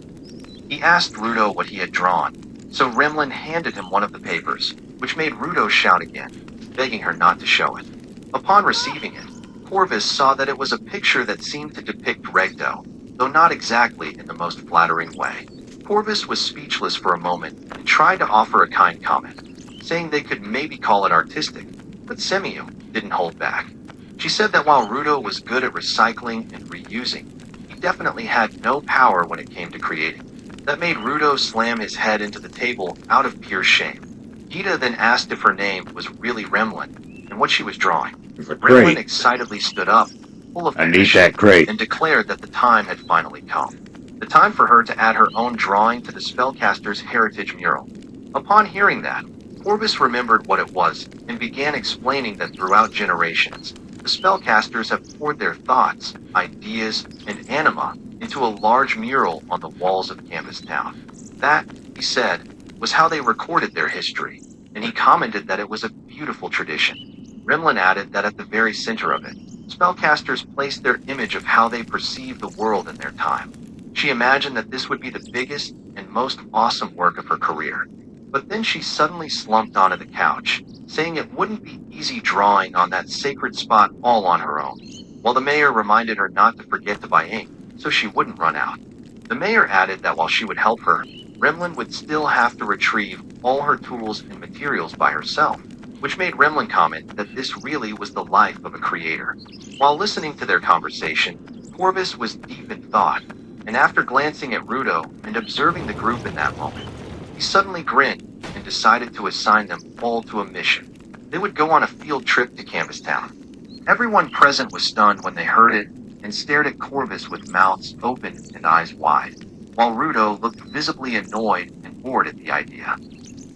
He asked Rudo what he had drawn, so Remlin handed him one of the papers, which made Rudo shout again, begging her not to show it. Upon receiving it, Corvus saw that it was a picture that seemed to depict Regdo, though not exactly in the most flattering way. Corvus was speechless for a moment and tried to offer a kind comment, saying they could maybe call it artistic, but Semiu didn't hold back. She said that while Rudo was good at recycling and reusing, he definitely had no power when it came to creating. That made Rudo slam his head into the table out of pure shame. Gita then asked if her name was really Remlin and what she was drawing. Remlin excitedly stood up, full of conviction, and declared that the time had finally come. The time for her to add her own drawing to the spellcaster's heritage mural. Upon hearing that, Corvus remembered what it was and began explaining that throughout generations, the spellcasters have poured their thoughts, ideas, and anima into a large mural on the walls of Canvas Town. That, he said, was how they recorded their history, and he commented that it was a beautiful tradition. Remlin added that at the very center of it, spellcasters placed their image of how they perceived the world in their time. She imagined that this would be the biggest and most awesome work of her career. But then she suddenly slumped onto the couch, saying it wouldn't be easy drawing on that sacred spot all on her own, while the mayor reminded her not to forget to buy ink, so she wouldn't run out. The mayor added that while she would help her, Remlin would still have to retrieve all her tools and materials by herself, which made Remlin comment that this really was the life of a creator. While listening to their conversation, Corvus was deep in thought, and after glancing at Rudo and observing the group in that moment, he suddenly grinned and decided to assign them all to a mission. They would go on a field trip to Canvas Town. Everyone present was stunned when they heard it and stared at Corvus with mouths open and eyes wide, while Rudo looked visibly annoyed and bored at the idea.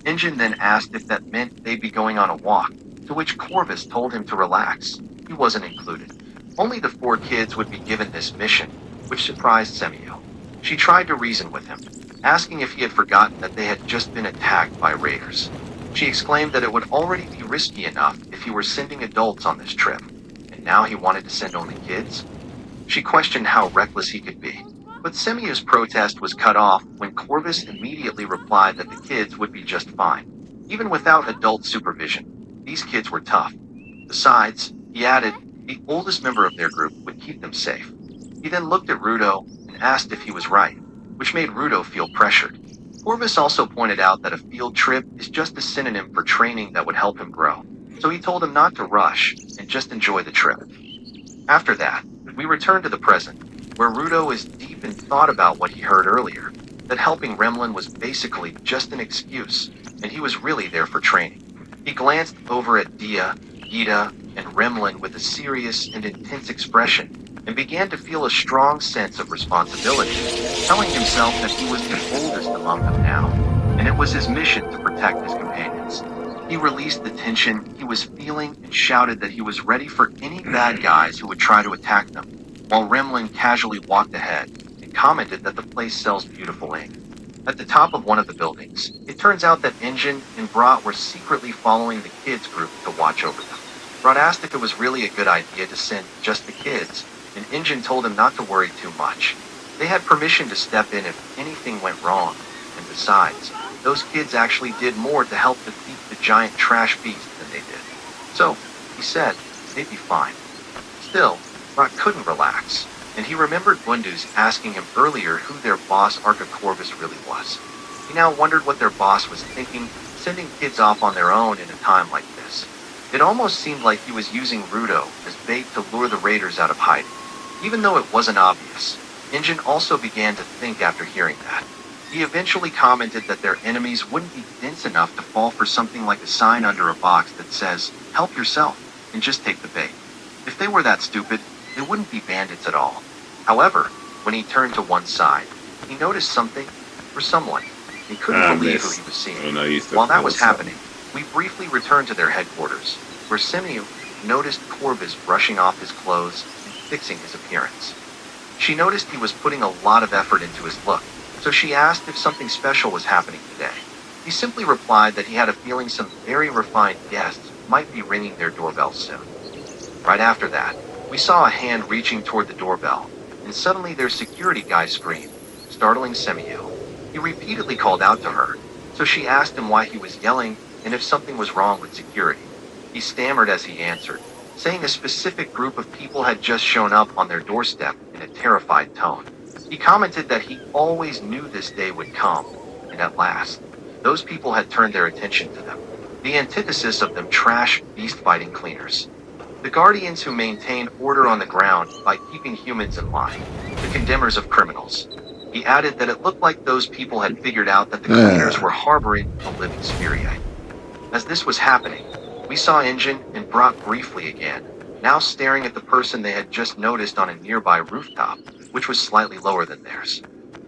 Injun then asked if that meant they'd be going on a walk, to which Corvus told him to relax. He wasn't included. Only the 4 kids would be given this mission, which surprised Semiu. She tried to reason with him, asking if he had forgotten that they had just been attacked by raiders. She exclaimed that it would already be risky enough if he were sending adults on this trip, and now he wanted to send only kids? She questioned how reckless he could be, but Semiu's protest was cut off when Corvus immediately replied that the kids would be just fine. Even without adult supervision, these kids were tough. Besides, he added, the oldest member of their group would keep them safe. He then looked at Rudo and asked if he was right, which made Rudo feel pressured. Corvus also pointed out that a field trip is just a synonym for training that would help him grow, so he told him not to rush and just enjoy the trip. After that, we returned to the present, where Rudo is deep in thought about what he heard earlier, that helping Remlin was basically just an excuse, and he was really there for training. He glanced over at Dia, Gita, and Remlin with a serious and intense expression, and began to feel a strong sense of responsibility, telling himself that he was the oldest among them now, and it was his mission to protect his companions. He released the tension he was feeling and shouted that he was ready for any bad guys who would try to attack them, while Remlin casually walked ahead and commented that the place sells beautiful ink. At the top of one of the buildings, it turns out that Injun and Brat were secretly following the kids group to watch over them. Brat asked if it was really a good idea to send just the kids, and Injun told him not to worry too much. They had permission to step in if anything went wrong, and besides, those kids actually did more to help defeat the giant trash beast than they did. So, he said, they'd be fine. Still, Brat couldn't relax, and he remembered Bundu's asking him earlier who their boss Arca Corvus really was. He now wondered what their boss was thinking, sending kids off on their own in a time like this. It almost seemed like he was using Rudo as bait to lure the raiders out of hiding. Even though it wasn't obvious, Injun also began to think after hearing that. He eventually commented that their enemies wouldn't be dense enough to fall for something like a sign under a box that says, "Help yourself," and just take the bait. If they were that stupid, they wouldn't be bandits at all. However, when he turned to one side, he noticed something or someone. He couldn't believe who he was seeing. While that was happening, we briefly returned to their headquarters, where Simeon noticed Corvus brushing off his clothes and fixing his appearance. She noticed he was putting a lot of effort into his look, so she asked if something special was happening today. He simply replied that he had a feeling some very refined guests might be ringing their doorbell soon. Right after that, we saw a hand reaching toward the doorbell, and suddenly their security guy screamed, startling Semiyu. He repeatedly called out to her, so she asked him why he was yelling and if something was wrong with security. He stammered as he answered, saying a specific group of people had just shown up on their doorstep in a terrified tone. He commented that he always knew this day would come, and at last, those people had turned their attention to them. The antithesis of them trash, beast-fighting cleaners. The guardians who maintain order on the ground by keeping humans in line, the condemners of criminals. He added that it looked like those people had figured out that the cleaners were harboring a living Spiriite. As this was happening, we saw Injun and Brock briefly again, now staring at the person they had just noticed on a nearby rooftop, which was slightly lower than theirs.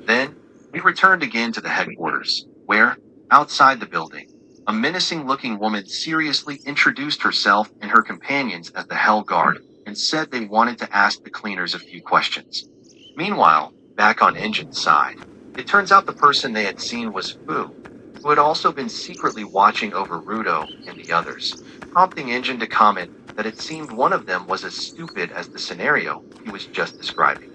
Then, we returned again to the headquarters, where, outside the building, a menacing-looking woman seriously introduced herself and her companions as the Hell Guard and said they wanted to ask the cleaners a few questions. Meanwhile, back on Injun's side, it turns out the person they had seen was Fu, who had also been secretly watching over Rudo and the others, prompting Injun to comment that it seemed one of them was as stupid as the scenario he was just describing.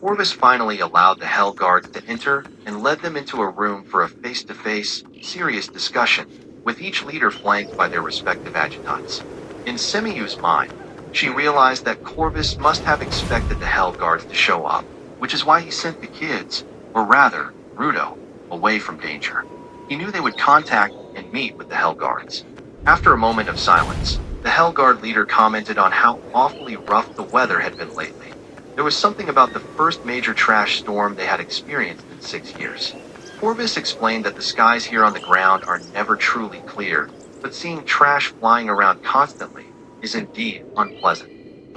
Orvis finally allowed the Hell Guards to enter and led them into a room for a face-to-face, serious discussion, with each leader flanked by their respective adjutants. In Semiyu's mind, she realized that Corvus must have expected the Hell Guards to show up, which is why he sent the kids, or rather, Rudo, away from danger. He knew they would contact and meet with the Hell Guards. After a moment of silence, the Hell Guard leader commented on how awfully rough the weather had been lately. There was something about the first major trash storm they had experienced in 6 years. Corvus explained that the skies here on the ground are never truly clear, but seeing trash flying around constantly is indeed unpleasant.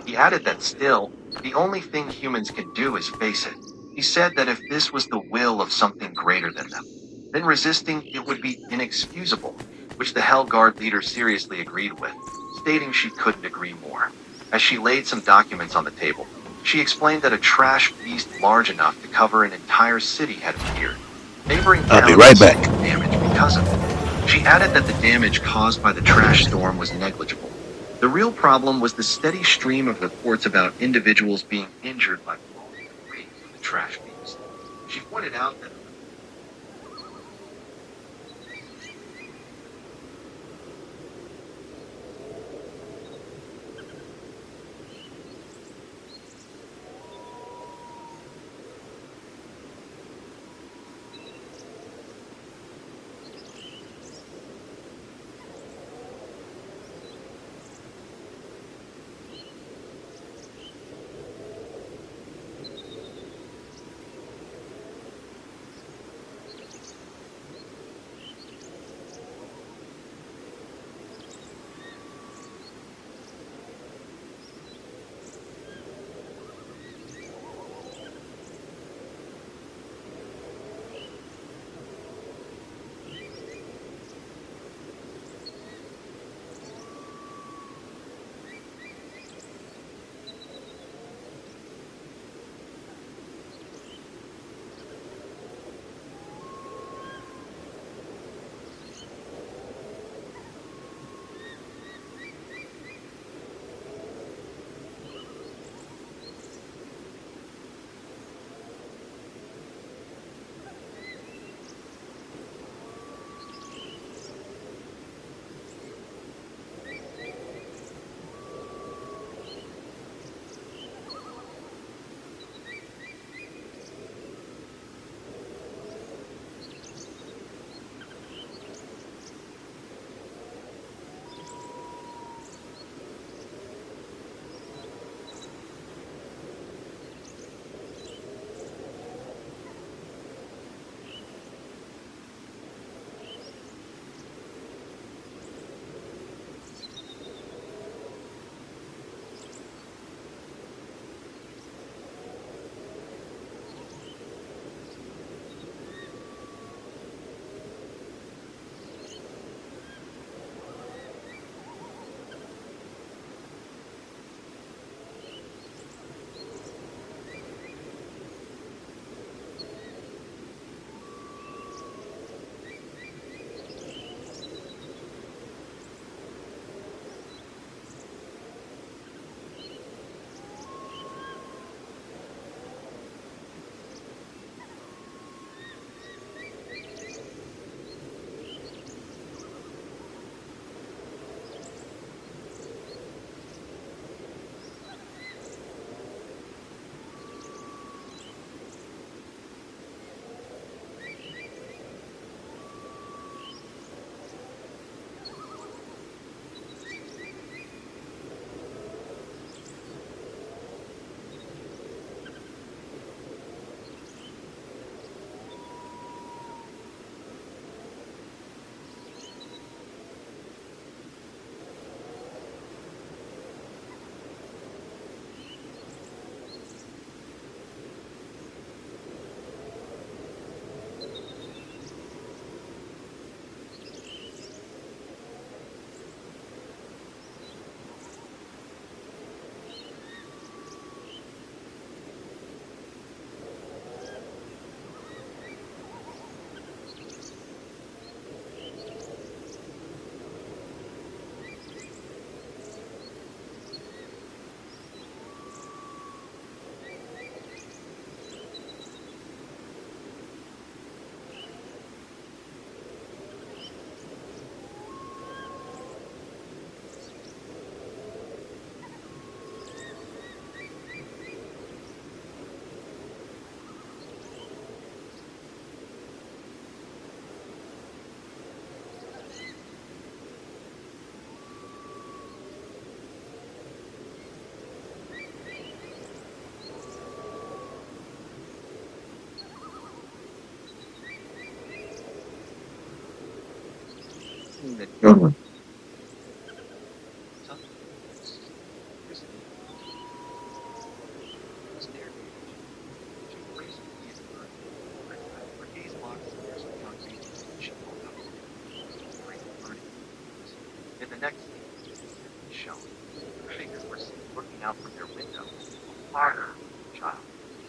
He added that still, the only thing humans can do is face it. He said that if this was the will of something greater than them, then resisting it would be inexcusable, which the Hell Guard leader seriously agreed with, stating she couldn't agree more. As she laid some documents on the table, she explained that a trash beast large enough to cover an entire city had appeared. Neighboring towns I'll be right back. suffered damage because of it. She added that the damage caused by the trash storm was negligible. The real problem was the steady stream of reports about individuals being injured by falling debris from the trash beast. She pointed out that thinking that Oh, suddenly this stared at her. She embraced the key and turned. Her gaze locked fiercely on Reed as she called out, screaming, burning eyes. In the next scene, Susan was shown. Two figures were seen looking out from their window. A father and a child.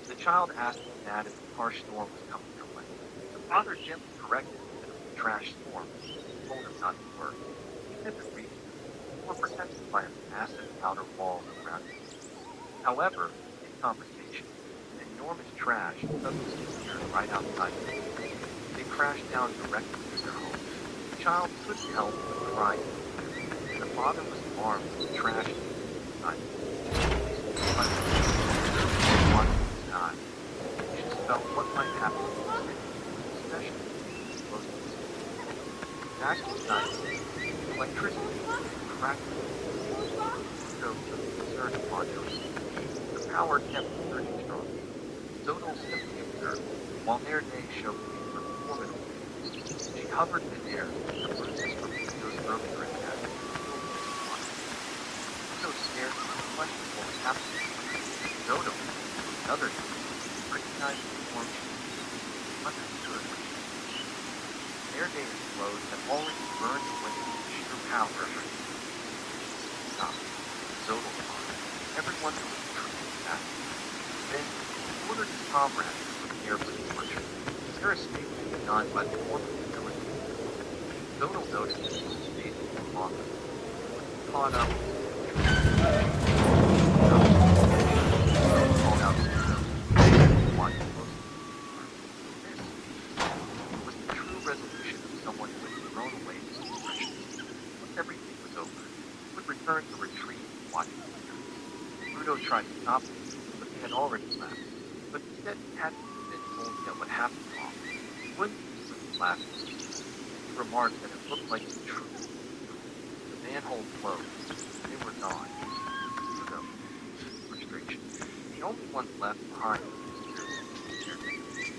The child asked his dad if a harsh storm was coming their way. The father gently corrected him that it was a trash storm, and told him not to worry. Even if it reached them, they were protected by a massive outer wall surrounding them. However, mid-conversation, an enormous trash suddenly appeared right outside the window. It crashed down directly into their home. The child couldn't help but cry in fear, and the father was alarmed at the trash inside. He stood by the window, watching the sky, anxious about what might happen to the city, especially if it was close to the city. Back inside, electricity began crackling. Pluto took concern upon noticing. The power kept surging strong. Zodal simply observed, while Nerday showed a formidable face. She hovered in air, the bruises from Pluto's earlier attack still intertwined. Pluto stared and questioned what was happening. Zodal, another human, recognized the form she understood what she was. Nerday's blows had already burned away the sheer power of her. Stop. Zodal thought. Everyone was truly fast. Then he ordered his comrades to prepare for departure. Their escape would be done by the formidable ability. Zodal noticed that he was fading no longer. When he caught up, called out to Zodal, watching closely. This was the true resolution of someone who had thrown away his depression. Once everything was over, he would return to retreat and watch the others. Pluto tried to stop him, but they had already left. But instead he hadn't been told yet what happened to all. He wouldn't easily laugh. He remarked that it looked like the truth. The manhole closed. They were gone. Pluto, frustration. The only ones left behind was Nerday.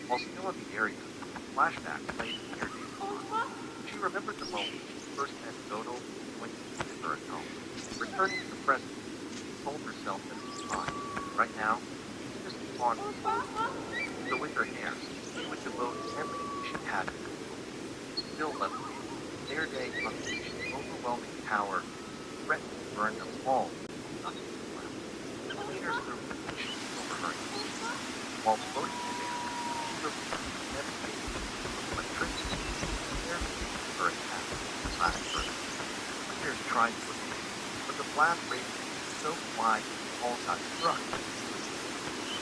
While still in the area, a flashback played in Nerday's mind. She remembered the moment she first met Zodal when he needed her at home. Returning to the present, she told herself that it was fine. Right now, she's just a pawn. So with her hair, she would devote everything she had to it. Still levitate, Nerday unleashed overwhelming power, threatened to burn them all. Nothing was left. The cleaners threw conditions over her head. While floating in air, she released devastating electricity to air her attack. Last burst. The cleaners tried to escape, but the blast radius was so wide that they all got struck.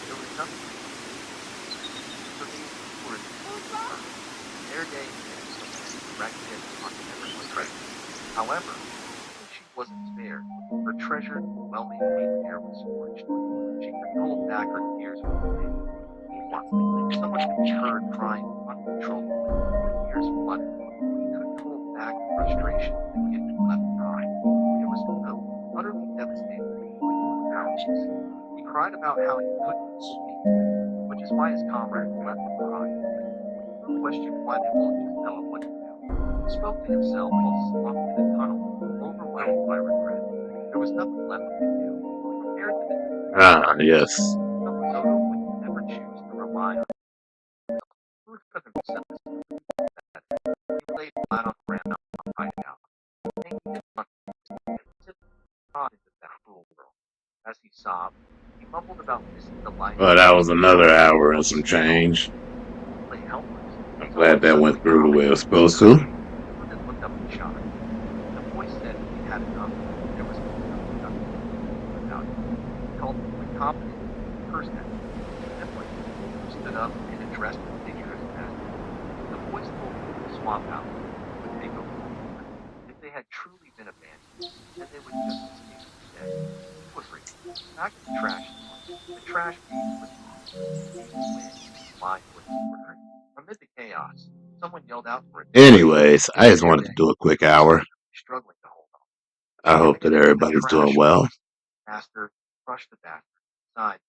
There was nothing to do. So they endured her. Nerday missed and direct hit on everyone present. However, even she wasn't spared. Her treasured, well-maintained hair was scorched. She couldn't hold back her tears for the day. Meanwhile, someone could be heard crying uncontrollably. Her ears flooded. He couldn't hold back the frustration that he had been left behind. It was Pluto, utterly devastated, powerless. He cried about how he couldn't speak, which is why his comrades left him behind. Pluto questioned why they won't just tell him what to do. He spoke to himself while slumped in a tunnel, overwhelmed by regret. There was nothing left he could do. Compared to the yes. Zodal would never choose to rely on food for themselves. He laid flat on the ground, hiding out, thinking on into that cruel world. As he sobbed, he mumbled about missing the life. Well, that was another hour and some change. Lay helpless. I'm glad that went through the way it was supposed to. Then looked up in shock. The voice said he had enough. There was nothing without him. He called him incompetent, cursed at him. Simply, he stood up and addressed the figure as master. The voice told him to swap out, would take over. If they had truly been abandoned, then they would just escape instead. He was right. Back in the trash store, the trash beast was wind flying with order. Amid the chaos, someone yelled out for it. Anyways, I just wanted to do a quick hour. Struggling to hold on. I hope that everybody's doing well. Master crushed the bastard. Besides,